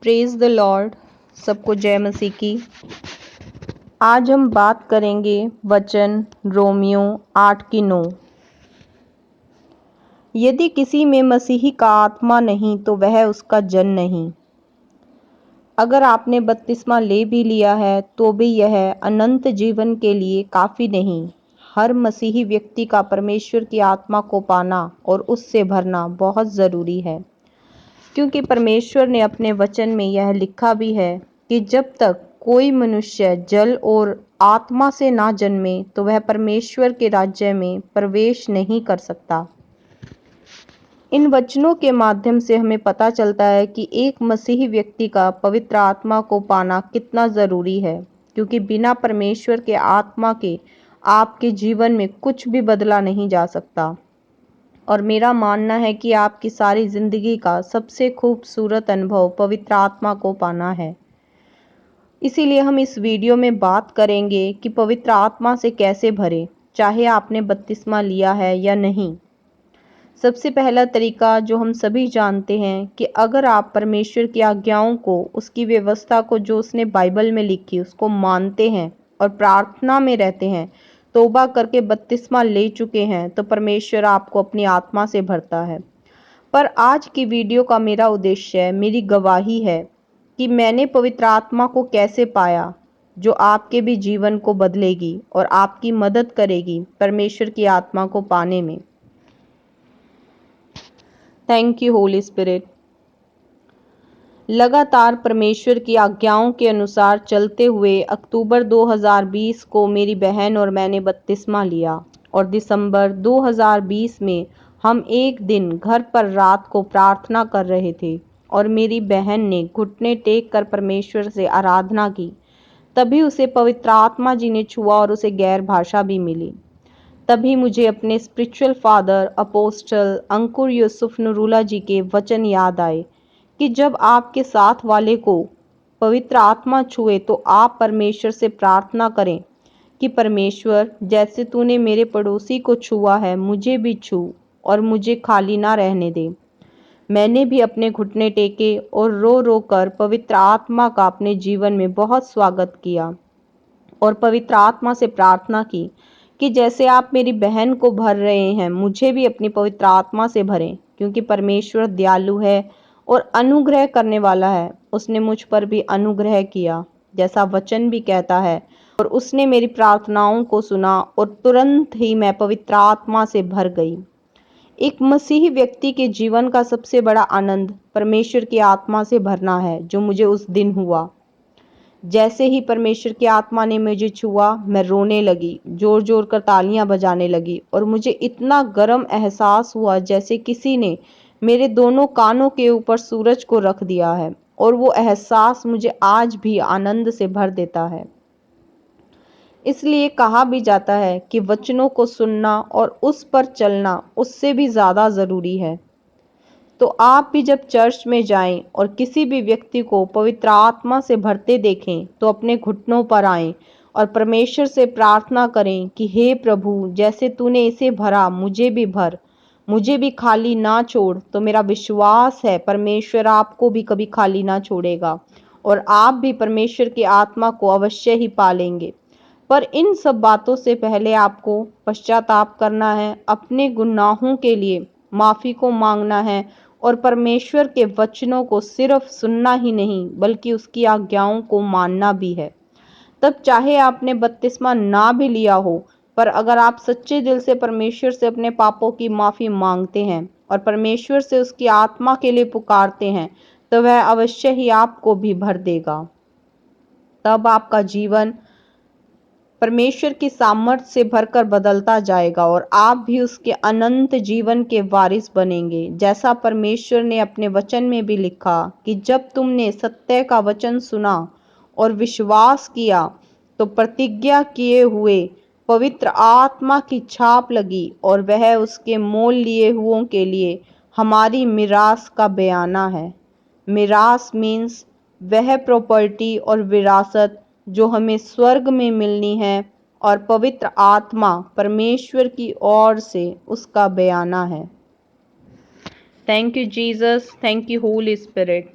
Praise the Lord. सबको जय मसीह की। आज हम बात करेंगे वचन रोमियो 8:9। यदि किसी में मसीही का आत्मा नहीं तो वह उसका जन नहीं। अगर आपने बपतिस्मा ले भी लिया है तो भी यह अनंत जीवन के लिए काफ़ी नहीं। हर मसीही व्यक्ति का परमेश्वर की आत्मा को पाना और उससे भरना बहुत ज़रूरी है, क्योंकि परमेश्वर ने अपने वचन में यह लिखा भी है कि जब तक कोई मनुष्य जल और आत्मा से ना जन्मे तो वह परमेश्वर के राज्य में प्रवेश नहीं कर सकता। इन वचनों के माध्यम से हमें पता चलता है कि एक मसीही व्यक्ति का पवित्र आत्मा को पाना कितना ज़रूरी है, क्योंकि बिना परमेश्वर के आत्मा के आपके जीवन में कुछ भी बदला नहीं जा सकता। और मेरा मानना है कि आपकी सारी ज़िंदगी का सबसे खूबसूरत अनुभव पवित्र आत्मा को पाना है। इसीलिए हम इस वीडियो में बात करेंगे कि पवित्र आत्मा से कैसे भरें, चाहे आपने बपतिस्मा लिया है या नहीं। सबसे पहला तरीका जो हम सभी जानते हैं कि अगर आप परमेश्वर की आज्ञाओं को, उसकी व्यवस्था को जो उसने बाइबल में लिखी उसको मानते हैं और प्रार्थना में रहते हैं, तौबा करके बपतिस्मा ले चुके हैं, तो परमेश्वर आपको अपनी आत्मा से भरता है। पर आज की वीडियो का मेरा उद्देश्य, मेरी गवाही है कि मैंने पवित्र आत्मा को कैसे पाया, जो आपके भी जीवन को बदलेगी और आपकी मदद करेगी परमेश्वर की आत्मा को पाने में। Thank you Holi spirit. लगातार परमेश्वर की आज्ञाओं के अनुसार चलते हुए अक्टूबर 2020 को मेरी बहन और मैंने बपतिस्मा लिया और दिसंबर 2020 में हम एक दिन घर पर रात को प्रार्थना कर रहे थे और मेरी बहन ने घुटने टेक कर परमेश्वर से आराधना की। तभी उसे पवित्र आत्मा जी ने छुआ और उसे गैर भाषा भी मिली। तभी मुझे अपने स्पिरिचुअल फादर अपोस्टल अंकुर यूसुफ नूरुल्लाह जी के वचन याद आए कि जब आपके साथ वाले को पवित्र आत्मा छुए तो आप परमेश्वर से प्रार्थना करें कि परमेश्वर, जैसे तूने मेरे पड़ोसी को छुआ है मुझे भी छू और मुझे खाली ना रहने दे। मैंने भी अपने घुटने टेके और रो रो कर पवित्र आत्मा का अपने जीवन में बहुत स्वागत किया और पवित्र आत्मा से प्रार्थना की कि जैसे आप मेरी बहन को भर रहे हैं, मुझे भी अपनी पवित्र आत्मा से भरें, क्योंकि परमेश्वर दयालु है और अनुग्रह करने वाला है। उसने मुझ पर भी अनुग्रह किया, जैसा वचन भी कहता है, और उसने मेरी प्रार्थनाओं को सुना और तुरंत ही मैं पवित्र आत्मा से भर गई। एक मसीही व्यक्ति के जीवन का सबसे बड़ा आनंद परमेश्वर की आत्मा से भरना है, जो मुझे उस दिन हुआ। जैसे ही परमेश्वर की आत्मा ने मुझे छुआ, मैं रोने लगी, जोर जोर कर तालियां बजाने लगी और मुझे इतना गर्म एहसास हुआ जैसे किसी ने मेरे दोनों कानों के ऊपर सूरज को रख दिया है, और वो एहसास मुझे आज भी आनंद से भर देता है। इसलिए कहा भी जाता है कि वचनों को सुनना और उस पर चलना उससे भी ज़्यादा ज़रूरी है। तो आप भी जब चर्च में जाएं और किसी भी व्यक्ति को पवित्र आत्मा से भरते देखें तो अपने घुटनों पर आएं और परमेश्वर से प्रार्थना करें कि हे प्रभु, जैसे तूने इसे भरा मुझे भी भर, मुझे भी खाली ना छोड़। तो मेरा विश्वास है परमेश्वर आपको भी कभी खाली ना छोड़ेगा और आप भी परमेश्वर की आत्मा को अवश्य ही पालेंगे। पर इन सब बातों से पहले आपको पश्चाताप करना है, अपने गुनाहों के लिए माफ़ी को मांगना है और परमेश्वर के वचनों को सिर्फ सुनना ही नहीं बल्कि उसकी आज्ञाओं को मानना भी है। तब चाहे आपने बपतिस्मा ना भी लिया हो, पर अगर आप सच्चे दिल से परमेश्वर से अपने पापों की माफ़ी मांगते हैं और परमेश्वर से उसकी आत्मा के लिए पुकारते हैं, तो वह अवश्य ही आपको भी भर देगा। तब आपका जीवन परमेश्वर की सामर्थ से भरकर बदलता जाएगा और आप भी उसके अनंत जीवन के वारिस बनेंगे। जैसा परमेश्वर ने अपने वचन में भी लिखा कि जब तुमने सत्य का वचन सुना और विश्वास किया तो प्रतिज्ञा किए हुए पवित्र आत्मा की छाप लगी और वह उसके मोल लिए हुओं के लिए हमारी मिरास का बयाना है। मिरास मीन्स वह प्रॉपर्टी और विरासत जो हमें स्वर्ग में मिलनी है, और पवित्र आत्मा परमेश्वर की ओर से उसका बयाना है। Thank you Jesus, thank you Holi spirit.